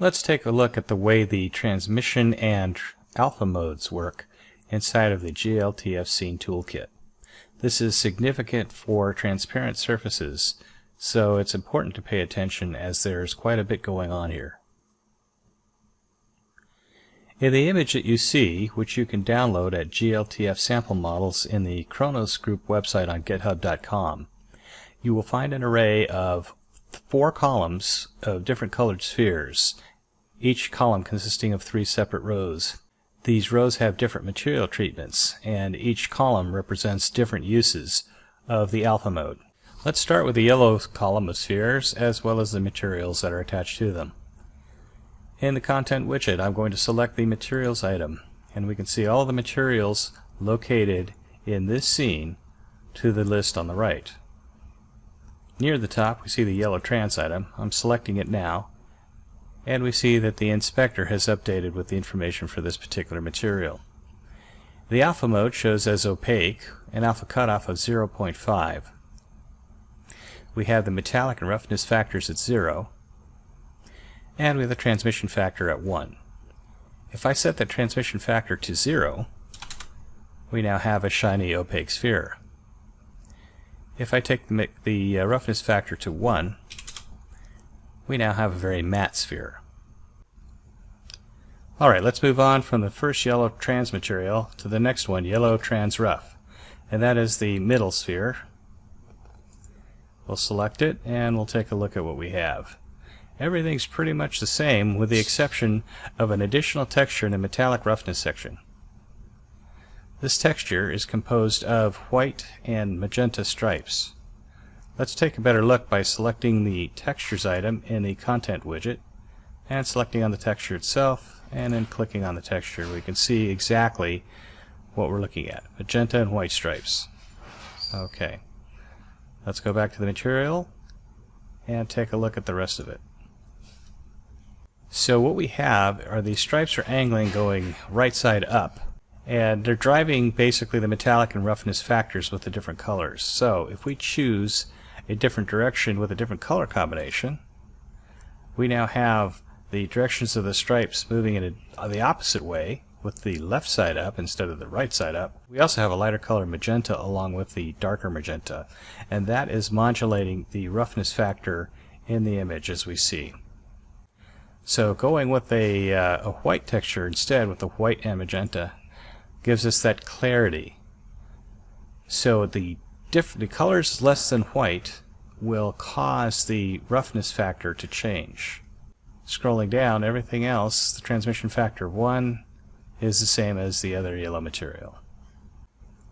Let's take a look at the way the transmission and alpha modes work inside of the glTF Scene Toolkit. This is significant for transparent surfaces, so it's important to pay attention as there's quite a bit going on here. In the image that you see, which you can download at glTF sample models in the Kronos Group website on github.com, you will find an array of 4 columns of different colored spheres, each column consisting of 3 separate rows. These rows have different material treatments, and each column represents different uses of the alpha mode. Let's start with the yellow column of spheres, as well as the materials that are attached to them. In the content widget, I'm going to select the materials item, and we can see all the materials located in this scene to the list on the right. Near the top we see the yellow trans item. I'm selecting it now, and we see that the inspector has updated with the information for this particular material. The alpha mode shows as opaque, an alpha cutoff of 0.5. We have the metallic and roughness factors at 0, and we have the transmission factor at 1. If I set the transmission factor to 0, we now have a shiny opaque sphere. If I take the roughness factor to 1, we now have a very matte sphere. Alright, let's move on from the first yellow trans material to the next one, yellow trans rough. And that is the middle sphere. We'll select it and we'll take a look at what we have. Everything's pretty much the same with the exception of an additional texture in the metallic roughness section. This texture is composed of white and magenta stripes. Let's take a better look by selecting the textures item in the content widget and selecting on the texture itself, and then clicking on the texture. We can see exactly what we're looking at, magenta and white stripes. Okay, let's go back to the material and take a look at the rest of it. So what we have are these stripes are angling going right side up, and they're driving basically the metallic and roughness factors with the different colors. So if we choose a different direction with a different color combination, we now have the directions of the stripes moving in the opposite way with the left side up instead of the right side up. We also have a lighter color magenta along with the darker magenta, and that is modulating the roughness factor in the image as we see. So going with a white texture instead with the white and magenta gives us that clarity. So the colors less than white will cause the roughness factor to change. Scrolling down, everything else, the transmission factor of 1 is the same as the other yellow material.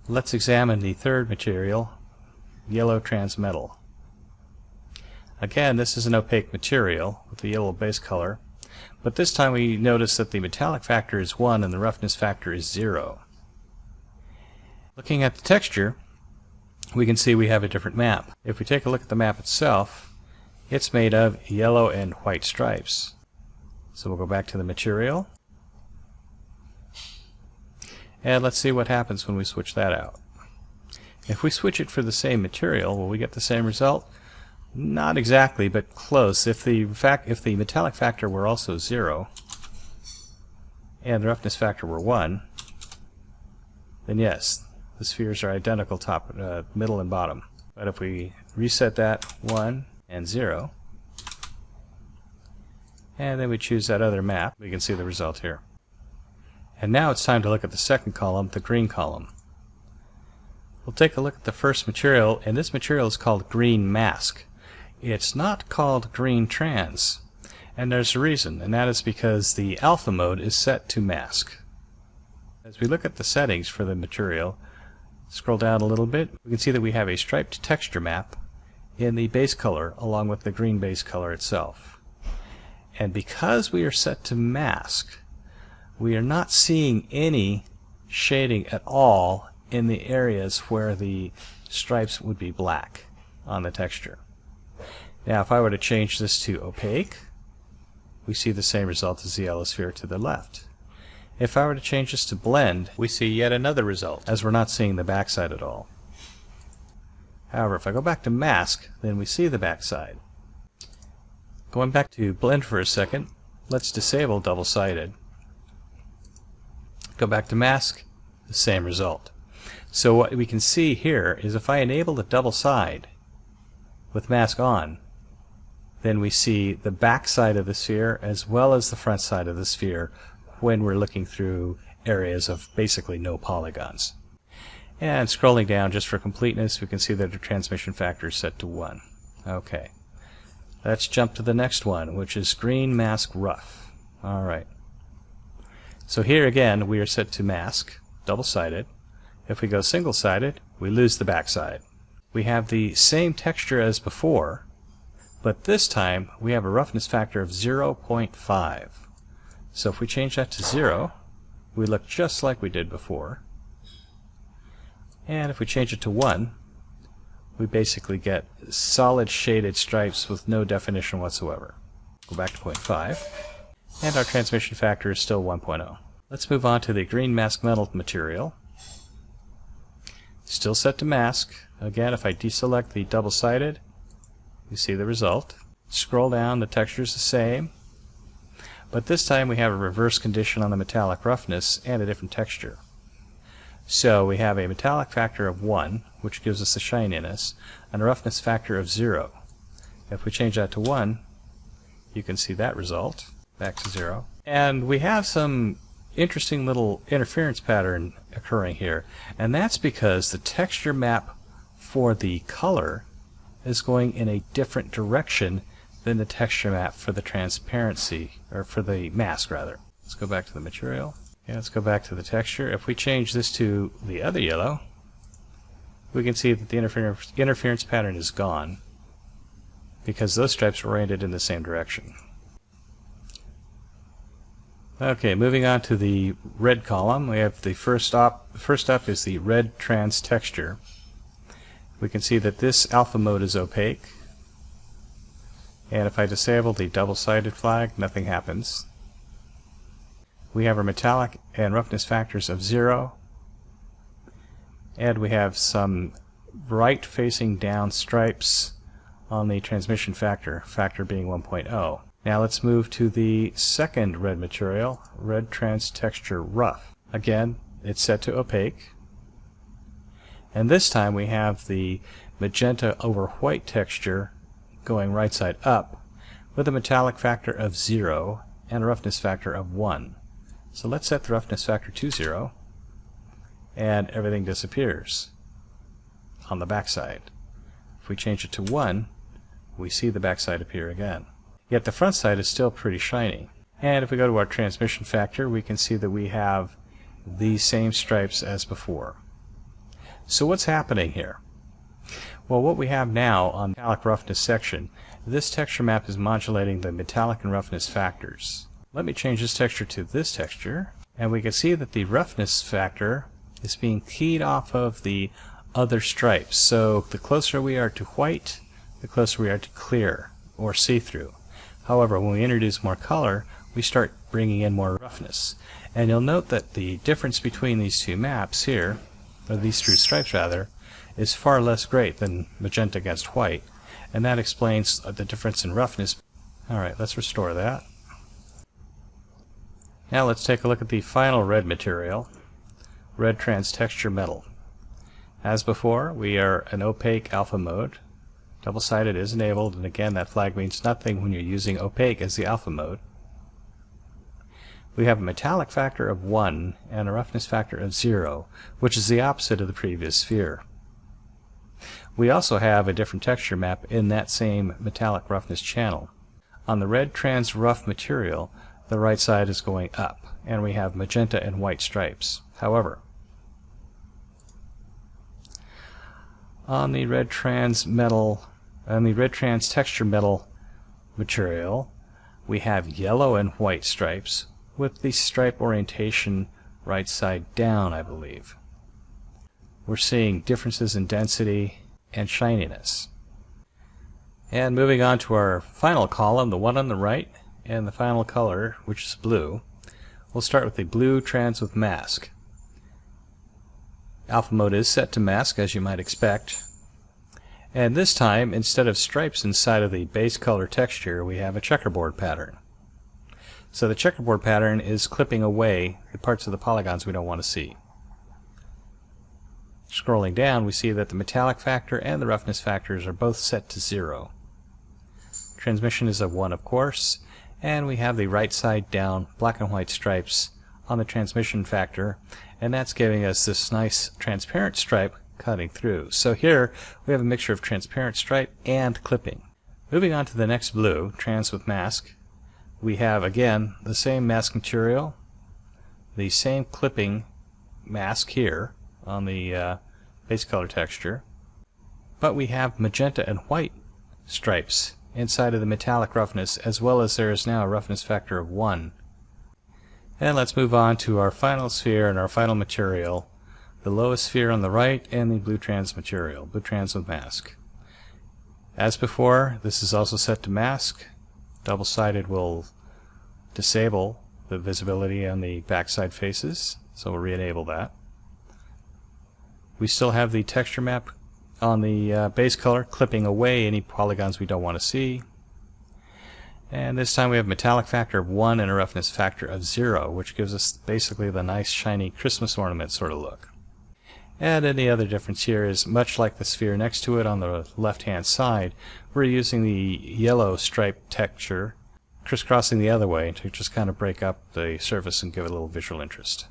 Let's examine the third material, yellow trans metal. Again, this is an opaque material with the yellow base color, but this time we notice that the metallic factor is 1 and the roughness factor is 0. Looking at the texture, we can see we have a different map. If we take a look at the map itself, it's made of yellow and white stripes. So we'll go back to the material, and let's see what happens when we switch that out. If we switch it for the same material, will we get the same result? Not exactly, but close. If the metallic factor were also 0 and the roughness factor were 1, then yes, the spheres are identical top, middle and bottom. But if we reset that 1 and 0, and then we choose that other map, we can see the result here. And now it's time to look at the second column, the green column. We'll take a look at the first material, and this material is called green mask. It's not called green trans, and there's a reason, and that is because the alpha mode is set to mask. As we look at the settings for the material, scroll down a little bit, we can see that we have a striped texture map in the base color along with the green base color itself. And because we are set to mask, we are not seeing any shading at all in the areas where the stripes would be black on the texture. Now if I were to change this to opaque, we see the same result as the yellow sphere to the left. If I were to change this to blend, we see yet another result, as we're not seeing the backside at all. However, if I go back to mask, then we see the backside. Going back to blend for a second, Let's disable double-sided. Go back to mask, the same result. So what we can see here is if I enable the double side with mask on, then we see the back side of the sphere as well as the front side of the sphere when we're looking through areas of basically no polygons. And scrolling down just for completeness, we can see that the transmission factor is set to 1. Okay. Let's jump to the next one, which is green mask rough. Alright. So here again we are set to mask, double-sided. If we go single-sided, we lose the back side. We have the same texture as before, but this time we have a roughness factor of 0.5. So if we change that to 0, we look just like we did before. And if we change it to 1, we basically get solid shaded stripes with no definition whatsoever. Go back to 0.5, and our transmission factor is still 1.0. Let's move on to the green mask metal material. Still set to mask. Again, if I deselect the double-sided, you see the result. Scroll down, the texture is the same, but this time we have a reverse condition on the metallic roughness and a different texture. So we have a metallic factor of 1, which gives us the shininess, and a roughness factor of 0. If we change that to 1, you can see that result, back to 0. And we have some interesting little interference pattern occurring here, and that's because the texture map for the color is going in a different direction than the texture map for the transparency, or for the mask rather. Let's go back to the material. Okay, let's go back to the texture. If we change this to the other yellow, we can see that the interference pattern is gone because those stripes are oriented in the same direction. Okay, moving on to the red column, we have the first up is the red trans texture. We can see that this alpha mode is opaque, and if I disable the double-sided flag, nothing happens. We have our metallic and roughness factors of 0, and we have some right facing down stripes on the transmission factor being 1.0. Now let's move to the second red material, red trans texture rough. Again, it's set to opaque, and this time we have the magenta over white texture going right side up with a metallic factor of 0 and a roughness factor of 1. So let's set the roughness factor to 0, and everything disappears on the backside. If we change it to 1, we see the backside appear again. Yet the front side is still pretty shiny. And if we go to our transmission factor, we can see that we have these same stripes as before. So what's happening here? Well, what we have now on the metallic roughness section, this texture map is modulating the metallic and roughness factors. Let me change this texture to this texture, and we can see that the roughness factor is being keyed off of the other stripes. So the closer we are to white, the closer we are to clear or see-through. However, when we introduce more color, we start bringing in more roughness. And you'll note that the difference between these two maps here, or these two stripes rather, is far less great than magenta against white, and that explains the difference in roughness. Alright, let's restore that. Now let's take a look at the final red material, red trans texture metal. As before, we are an opaque alpha mode. Double-sided is enabled, and again that flag means nothing when you're using opaque as the alpha mode. We have a metallic factor of 1 and a roughness factor of 0, which is the opposite of the previous sphere. We also have a different texture map in that same metallic roughness channel. On the red trans rough material, the right side is going up, and we have magenta and white stripes. However, on the red trans texture metal material, we have yellow and white stripes with the stripe orientation right side down, I believe. We're seeing differences in density and shininess. And moving on to our final column, the one on the right, and the final color, which is blue, we'll start with the blue trans with mask. Alpha mode is set to mask, as you might expect. And this time, instead of stripes inside of the base color texture, we have a checkerboard pattern. So the checkerboard pattern is clipping away the parts of the polygons we don't want to see. Scrolling down, we see that the metallic factor and the roughness factors are both set to 0. Transmission is a 1, of course, and we have the right side down black and white stripes on the transmission factor, and that's giving us this nice transparent stripe cutting through. So here we have a mixture of transparent stripe and clipping. Moving on to the next blue, trans with mask, we have again the same mask material, the same clipping mask here on the base color texture, but we have magenta and white stripes inside of the metallic roughness, as well as there is now a roughness factor of 1. And let's move on to our final sphere and our final material, the lowest sphere on the right and the blue trans material, blue trans with mask. As before, this is also set to mask. Double-sided will disable the visibility on the backside faces, so we'll re-enable that. We still have the texture map on the base color, clipping away any polygons we don't want to see. And this time we have metallic factor of 1 and a roughness factor of 0, which gives us basically the nice shiny Christmas ornament sort of look. And any other difference here is, much like the sphere next to it on the left hand side, we're using the yellow stripe texture crisscrossing the other way to just kind of break up the surface and give it a little visual interest.